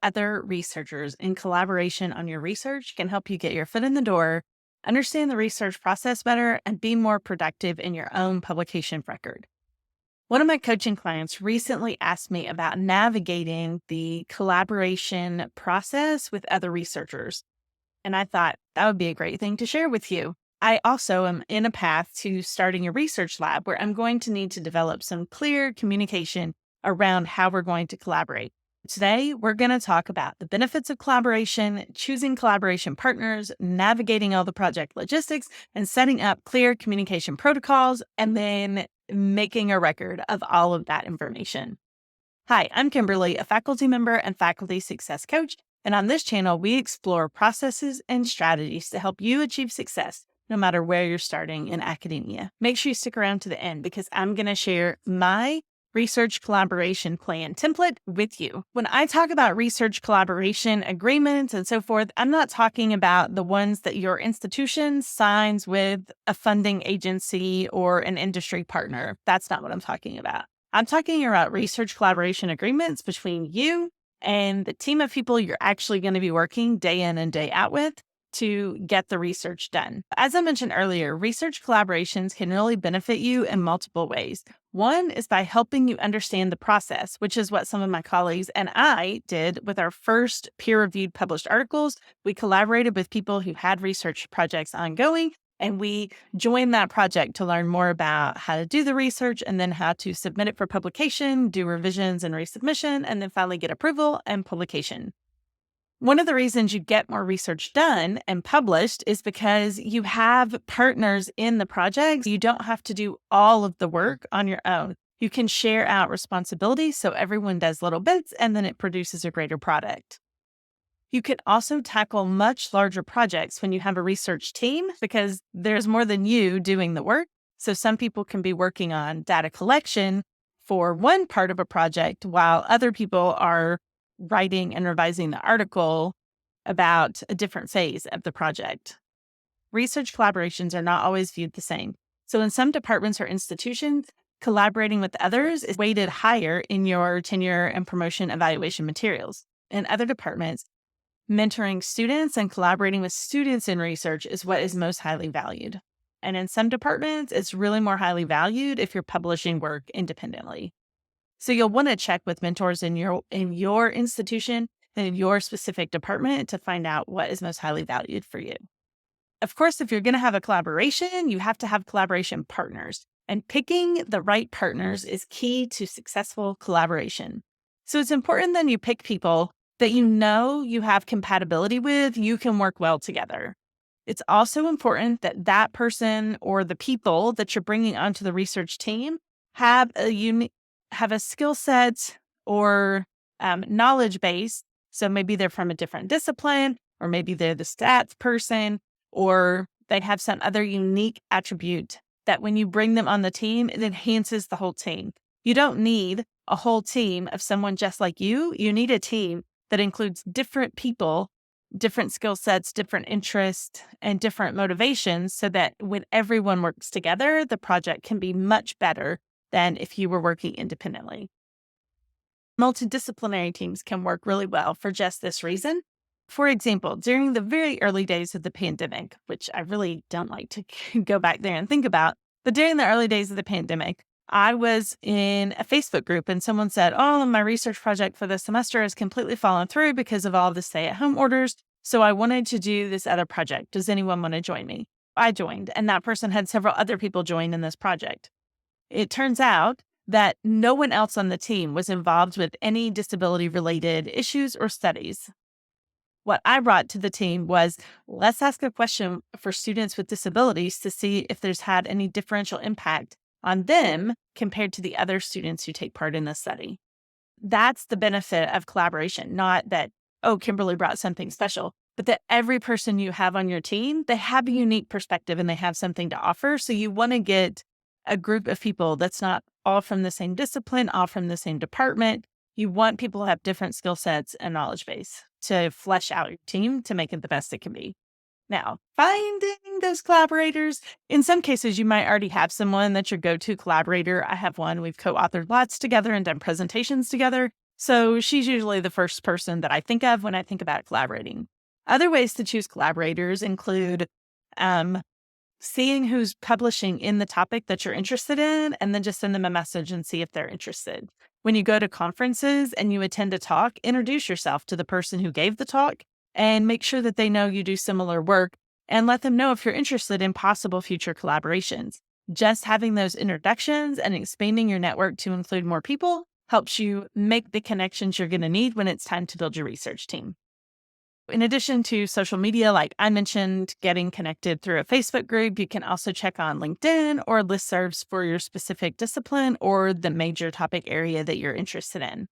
other researchers in collaboration on your research can help you get your foot in the door, understand the research process better, and be more productive in your own publication record. One of my coaching clients recently asked me about navigating the collaboration process with other researchers, and I thought that would be a great thing to share with you. I also am in a path to starting a research lab where I'm going to need to develop some clear communication around how we're going to collaborate. Today, we're going to talk about the benefits of collaboration, choosing collaboration partners, navigating all the project logistics, and setting up clear communication protocols, and then making a record of all of that information. Hi, I'm Kimberly, a faculty member and faculty success coach. And on this channel, we explore processes and strategies to help you achieve success, no matter where you're starting in academia. Make sure you stick around to the end because I'm going to share my research collaboration plan template with you. When I talk about research collaboration agreements and so forth, I'm not talking about the ones that your institution signs with a funding agency or an industry partner. That's not what I'm talking about. I'm talking about research collaboration agreements between you and the team of people you're actually going to be working day in and day out with to get the research done. As I mentioned earlier, research collaborations can really benefit you in multiple ways. One is by helping you understand the process, which is what some of my colleagues and I did with our first peer-reviewed published articles. We collaborated with people who had research projects ongoing, and we joined that project to learn more about how to do the research and then how to submit it for publication, do revisions and resubmission, and then finally get approval and publication. One of the reasons you get more research done and published is because you have partners in the project. You don't have to do all of the work on your own. You can share out responsibilities so everyone does little bits and then it produces a greater product. You can also tackle much larger projects when you have a research team because there's more than you doing the work. So some people can be working on data collection for one part of a project while other people are writing and revising the article about a different phase of the project. Research collaborations are not always viewed the same. So in some departments or institutions, collaborating with others is weighted higher in your tenure and promotion evaluation materials. In other departments, mentoring students and collaborating with students in research is what is most highly valued. And in some departments, it's really more highly valued if you're publishing work independently. So you'll want to check with mentors in your institution and in your specific department to find out what is most highly valued for you. Of course, if you're going to have a collaboration, you have to have collaboration partners. And picking the right partners is key to successful collaboration. So it's important that you pick people that you know you have compatibility with, you can work well together. It's also important that that person or the people that you're bringing onto the research team have a skill set or knowledge base. So maybe they're from a different discipline, or maybe they're the stats person, or they have some other unique attribute that when you bring them on the team, it enhances the whole team. You don't need a whole team of someone just like you. You need a team that includes different people, different skill sets, different interests, and different motivations so that when everyone works together, the project can be much better than if you were working independently. Multidisciplinary teams can work really well for just this reason. For example, during the very early days of the pandemic, which I really don't like to go back there and think about, but during the early days of the pandemic, I was in a Facebook group and someone said, oh, my research project for this semester has completely fallen through because of all the stay-at-home orders. So I wanted to do this other project. Does anyone want to join me? I joined, and that person had several other people join in this project. It turns out that no one else on the team was involved with any disability-related issues or studies. What I brought to the team was, let's ask a question for students with disabilities to see if there's had any differential impact on them compared to the other students who take part in the study. That's the benefit of collaboration, not that, oh, Kimberly brought something special, but that every person you have on your team, they have a unique perspective and they have something to offer. So you want to get a group of people that's not all from the same discipline, all from the same department. You want people who have different skill sets and knowledge base to flesh out your team to make it the best it can be. Now, finding those collaborators, in some cases, you might already have someone that's your go-to collaborator. I have one. We've co-authored lots together and done presentations together. So she's usually the first person that I think of when I think about collaborating. Other ways to choose collaborators include seeing who's publishing in the topic that you're interested in, and then just send them a message and see if they're interested. When you go to conferences and you attend a talk, introduce yourself to the person who gave the talk and make sure that they know you do similar work and let them know if you're interested in possible future collaborations. Just having those introductions and expanding your network to include more people helps you make the connections you're going to need when it's time to build your research team. In addition to social media, like I mentioned, getting connected through a Facebook group, you can also check on LinkedIn or listservs for your specific discipline or the major topic area that you're interested in.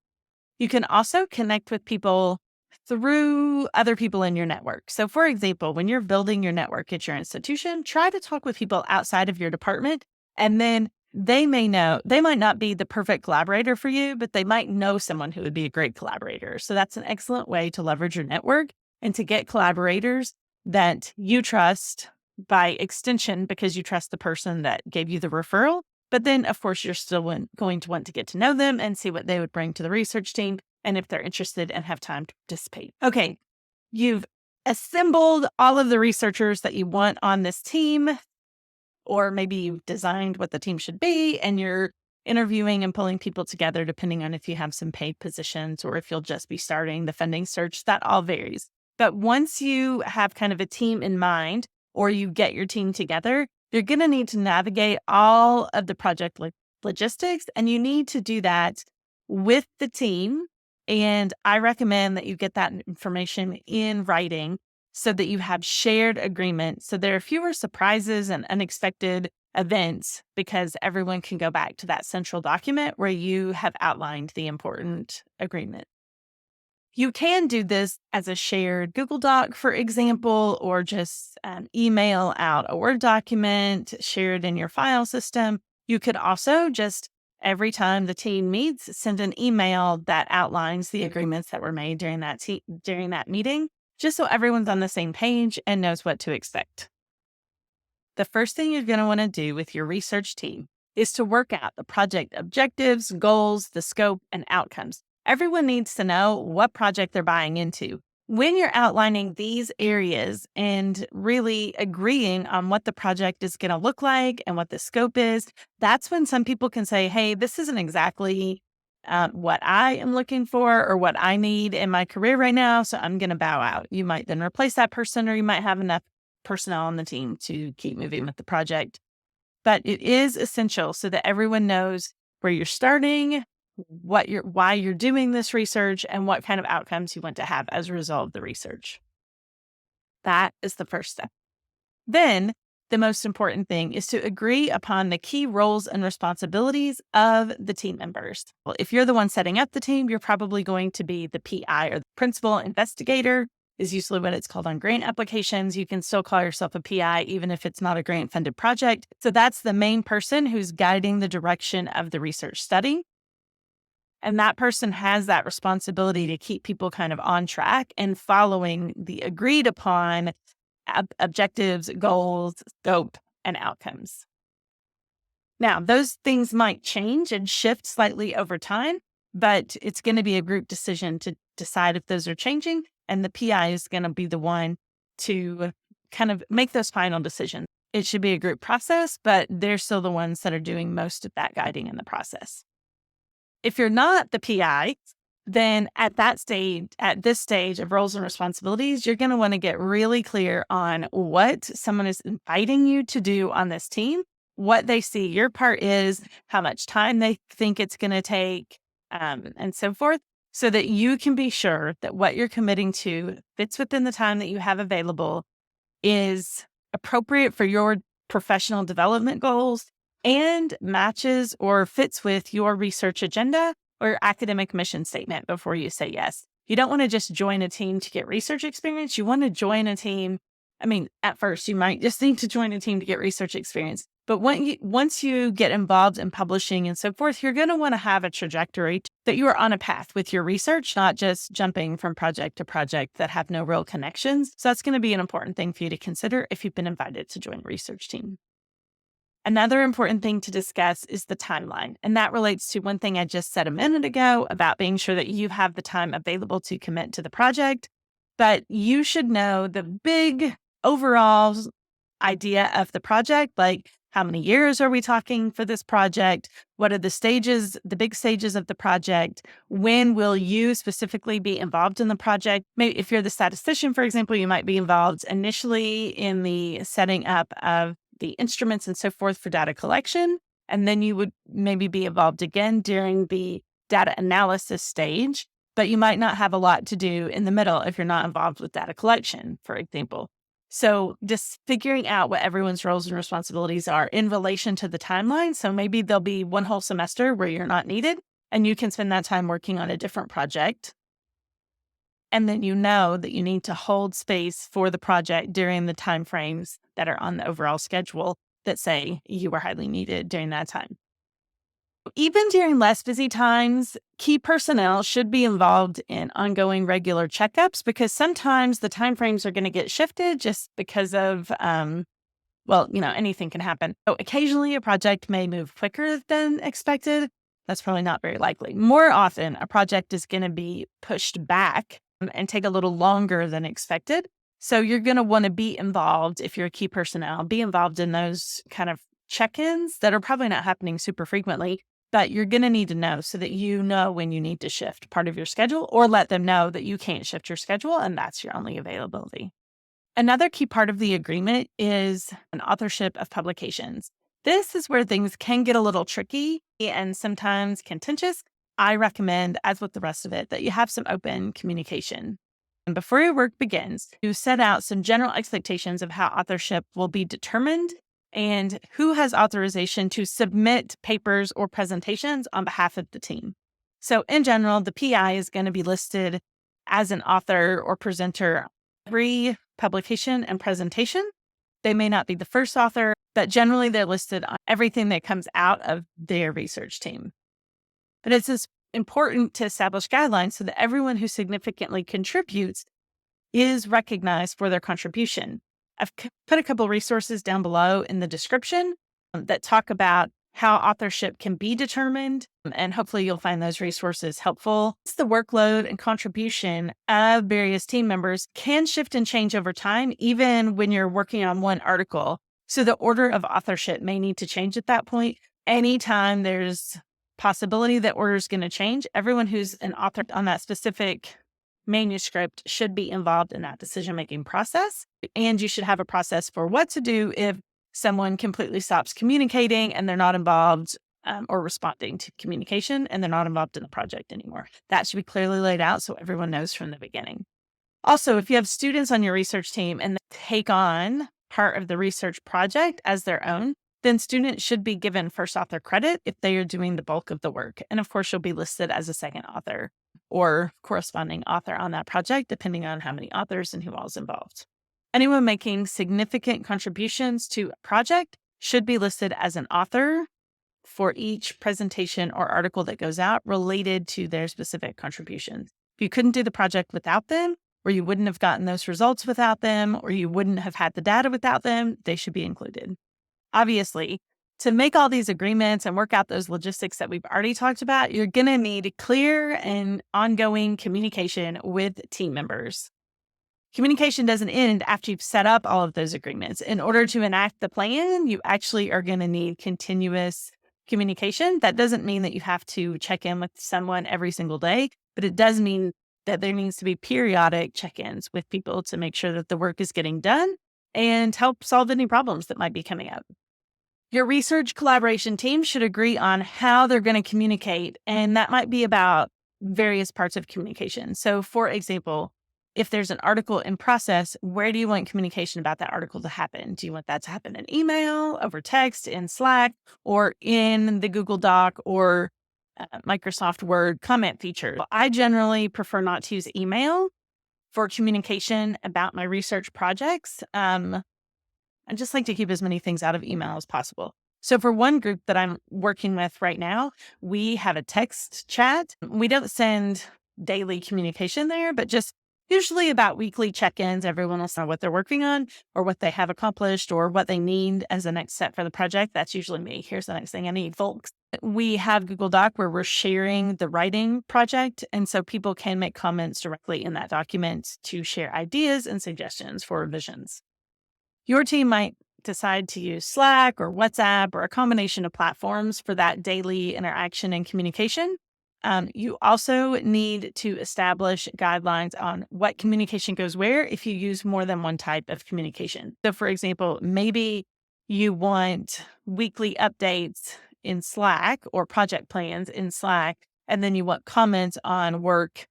You can also connect with people through other people in your network. So, for example, when you're building your network at your institution, try to talk with people outside of your department, and then they might not be the perfect collaborator for you, but they might know someone who would be a great collaborator. So that's an excellent way to leverage your network and to get collaborators that you trust by extension because you trust the person that gave you the referral. But then, of course, you're still going to want to get to know them and see what they would bring to the research team and if they're interested and have time to participate. Okay, you've assembled all of the researchers that you want on this team, or maybe you've designed what the team should be and you're interviewing and pulling people together depending on if you have some paid positions or if you'll just be starting the funding search. That all varies. But once you have kind of a team in mind or you get your team together, you're going to need to navigate all of the project logistics, and you need to do that with the team. And I recommend that you get that information in writing so that you have shared agreement. So there are fewer surprises and unexpected events because everyone can go back to that central document where you have outlined the important agreement. You can do this as a shared Google Doc, for example, or just email out a Word document shared in your file system. You could also just, every time the team meets, send an email that outlines the agreements that were made during that meeting, just so everyone's on the same page and knows what to expect. The first thing you're going to want to do with your research team is to work out the project objectives, goals, the scope, and outcomes. Everyone needs to know what project they're buying into. When you're outlining these areas and really agreeing on what the project is going to look like and what the scope is, that's when some people can say, hey, this isn't exactly what I am looking for or what I need in my career right now, so I'm going to bow out. You might then replace that person, or you might have enough personnel on the team to keep moving with the project. But it is essential so that everyone knows where you're starting, why you're doing this research, and what kind of outcomes you want to have as a result of the research. That is the first step. Then the most important thing is to agree upon the key roles and responsibilities of the team members. Well, if you're the one setting up the team, you're probably going to be the PI, or the principal investigator is usually what it's called on grant applications. You can still call yourself a PI even if it's not a grant funded project. So that's the main person who's guiding the direction of the research study. And that person has that responsibility to keep people kind of on track and following the agreed upon objectives, goals, scope, and outcomes. Now, those things might change and shift slightly over time, but it's going to be a group decision to decide if those are changing. And the PI is going to be the one to kind of make those final decisions. It should be a group process, but they're still the ones that are doing most of that guiding in the process. If you're not the PI, then at this stage of roles and responsibilities, you're going to want to get really clear on what someone is inviting you to do on this team, what they see your part is, how much time they think it's going to take, and so forth, so that you can be sure that what you're committing to fits within the time that you have available, is appropriate for your professional development goals, and matches or fits with your research agenda or your academic mission statement before you say yes. You don't want to just join a team to get research experience. You want to join a team. At first, you might just need to join a team to get research experience. But once you get involved in publishing and so forth, you're going to want to have a trajectory that you are on a path with your research, not just jumping from project to project that have no real connections. So that's going to be an important thing for you to consider if you've been invited to join a research team. Another important thing to discuss is the timeline. And that relates to one thing I just said a minute ago about being sure that you have the time available to commit to the project. But you should know the big overall idea of the project, like how many years are we talking for this project? What are the stages, the big stages of the project? When will you specifically be involved in the project? Maybe if you're the statistician, for example, you might be involved initially in the setting up of the instruments and so forth for data collection. And then you would maybe be involved again during the data analysis stage, but you might not have a lot to do in the middle if you're not involved with data collection, for example. So just figuring out what everyone's roles and responsibilities are in relation to the timeline. So maybe there'll be one whole semester where you're not needed and you can spend that time working on a different project. And then you know that you need to hold space for the project during the timeframes that are on the overall schedule that say you were highly needed during that time. Even during less busy times, key personnel should be involved in ongoing regular checkups because sometimes the timeframes are going to get shifted just because of, anything can happen. So occasionally a project may move quicker than expected. That's probably not very likely. More often, a project is going to be pushed back and take a little longer than expected. So you're going to want to be involved if you're a key personnel, be involved in those kind of check-ins that are probably not happening super frequently, but you're going to need to know so that you know when you need to shift part of your schedule or let them know that you can't shift your schedule and that's your only availability. Another key part of the agreement is an authorship of publications. This is where things can get a little tricky and sometimes contentious. I recommend, as with the rest of it, that you have some open communication. And before your work begins, you set out some general expectations of how authorship will be determined and who has authorization to submit papers or presentations on behalf of the team. So in general, the PI is going to be listed as an author or presenter every publication and presentation. They may not be the first author, but generally they're listed on everything that comes out of their research team. But it's just important to establish guidelines so that everyone who significantly contributes is recognized for their contribution. I've put a couple resources down below in the description that talk about how authorship can be determined, and hopefully you'll find those resources helpful. The workload and contribution of various team members can shift and change over time, even when you're working on one article. So the order of authorship may need to change at that point. Anytime there's possibility that order is going to change, everyone who's an author on that specific manuscript should be involved in that decision-making process. And you should have a process for what to do if someone completely stops communicating and they're not involved or responding to communication and they're not involved in the project anymore. That should be clearly laid out so everyone knows from the beginning. Also, if you have students on your research team and they take on part of the research project as their own, then students should be given first author credit if they are doing the bulk of the work. And of course, you'll be listed as a second author or corresponding author on that project, depending on how many authors and who all is involved. Anyone making significant contributions to a project should be listed as an author for each presentation or article that goes out related to their specific contributions. If you couldn't do the project without them, or you wouldn't have gotten those results without them, or you wouldn't have had the data without them, they should be included. Obviously, to make all these agreements and work out those logistics that we've already talked about, you're going to need clear and ongoing communication with team members. Communication doesn't end after you've set up all of those agreements. In order to enact the plan, you actually are going to need continuous communication. That doesn't mean that you have to check in with someone every single day, but it does mean that there needs to be periodic check-ins with people to make sure that the work is getting done and help solve any problems that might be coming up. Your research collaboration team should agree on how they're going to communicate, and that might be about various parts of communication. So, for example, if there's an article in process, where do you want communication about that article to happen? Do you want that to happen in email, over text, in Slack, or in the Google Doc or Microsoft Word comment feature? I generally prefer not to use email for communication about my research projects. I just like to keep as many things out of email as possible. So for one group that I'm working with right now, we have a text chat. We don't send daily communication there, but just Usually about weekly check-ins. Everyone will know what they're working on or what they have accomplished or what they need as the next step for the project. That's usually me. Here's the next thing I need, folks. We have Google Doc where we're sharing the writing project. And so people can make comments directly in that document to share ideas and suggestions for revisions. Your team might decide to use Slack or WhatsApp or a combination of platforms for that daily interaction and communication. You also need to establish guidelines on what communication goes where if you use more than one type of communication. So, for example, maybe you want weekly updates in Slack or project plans in Slack, and then you want comments on work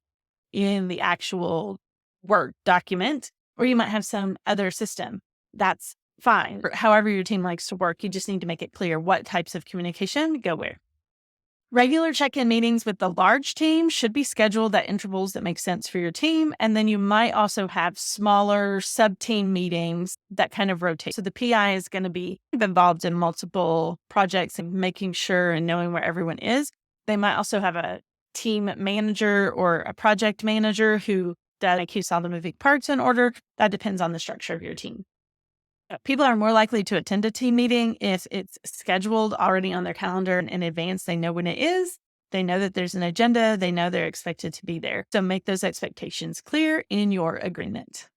in the actual Word document, or you might have some other system. That's fine. However your team likes to work, you just need to make it clear what types of communication go where. Regular check-in meetings with the large team should be scheduled at intervals that make sense for your team. And then you might also have smaller sub-team meetings that kind of rotate. So the PI is going to be involved in multiple projects and making sure and knowing where everyone is. They might also have a team manager or a project manager who does, like you saw the moving parts in order. That depends on the structure of your team. People are more likely to attend a team meeting if it's scheduled already on their calendar in advance. They know when it is. They know that there's an agenda. They know they're expected to be there. So make those expectations clear in your agreement.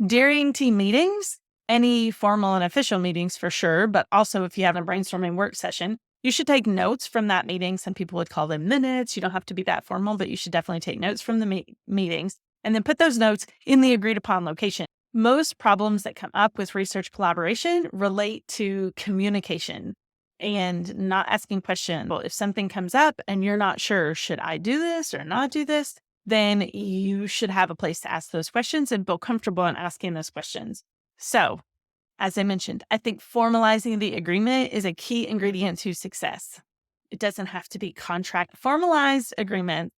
During team meetings, any formal and official meetings for sure, but also if you have a brainstorming work session, you should take notes from that meeting. Some people would call them minutes. You don't have to be that formal, but you should definitely take notes from the meetings and then put those notes in the agreed upon location. Most problems that come up with research collaboration relate to communication and not asking questions. Well, if something comes up and you're not sure, should I do this or not do this? Then you should have a place to ask those questions and feel comfortable in asking those questions. So, as I mentioned, I think formalizing the agreement is a key ingredient to success. It doesn't have to be contract. Formalized agreements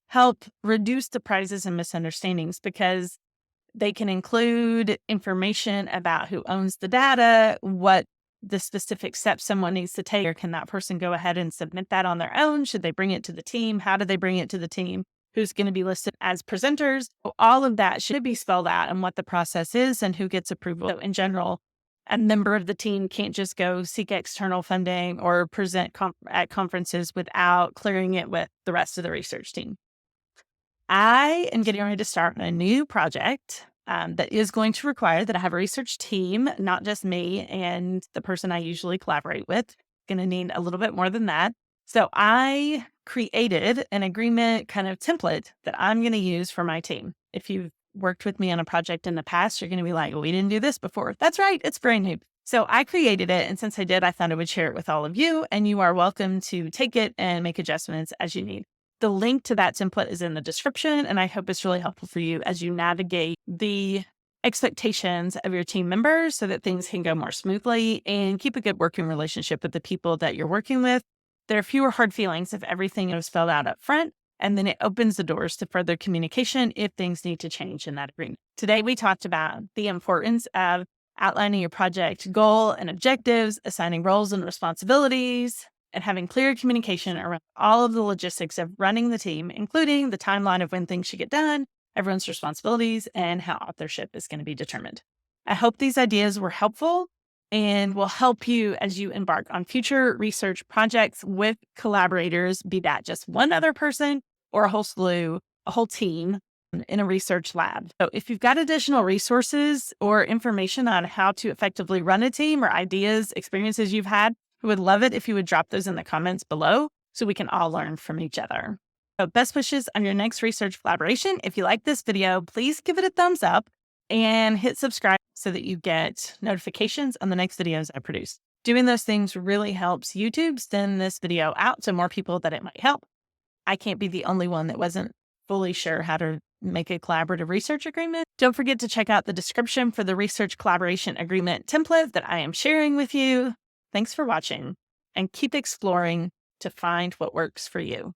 help reduce surprises and misunderstandings because they can include information about who owns the data, what the specific steps someone needs to take, or can that person go ahead and submit that on their own? Should they bring it to the team? How do they bring it to the team? Who's going to be listed as presenters? All of that should be spelled out and what the process is and who gets approval. So in general, a member of the team can't just go seek external funding or present at conferences without clearing it with the rest of the research team. I am getting ready to start a new project that is going to require that I have a research team, not just me and the person I usually collaborate with. Going to need a little bit more than that. So I created an agreement kind of template that I'm going to use for my team. If you've worked with me on a project in the past, you're going to be like, well, we didn't do this before. That's right. It's brand new. So I created it. And since I did, I thought I would share it with all of you. And you are welcome to take it and make adjustments as you need. The link to that template is in the description, and I hope it's really helpful for you as you navigate the expectations of your team members so that things can go more smoothly and keep a good working relationship with the people that you're working with. There are fewer hard feelings if everything is spelled out up front, and then it opens the doors to further communication if things need to change in that agreement. Today, we talked about the importance of outlining your project goal and objectives, assigning roles and responsibilities, and having clear communication around all of the logistics of running the team, including the timeline of when things should get done, everyone's responsibilities, and how authorship is going to be determined. I hope these ideas were helpful and will help you as you embark on future research projects with collaborators, be that just one other person or a whole slew, a whole team in a research lab. So if you've got additional resources or information on how to effectively run a team or ideas, experiences you've had, I would love it if you would drop those in the comments below so we can all learn from each other. So best wishes on your next research collaboration. If you like this video, please give it a thumbs up and hit subscribe so that you get notifications on the next videos I produce. Doing those things really helps YouTube send this video out to more people that it might help. I can't be the only one that wasn't fully sure how to make a collaborative research agreement. Don't forget to check out the description for the research collaboration agreement template that I am sharing with you. Thanks for watching and keep exploring to find what works for you.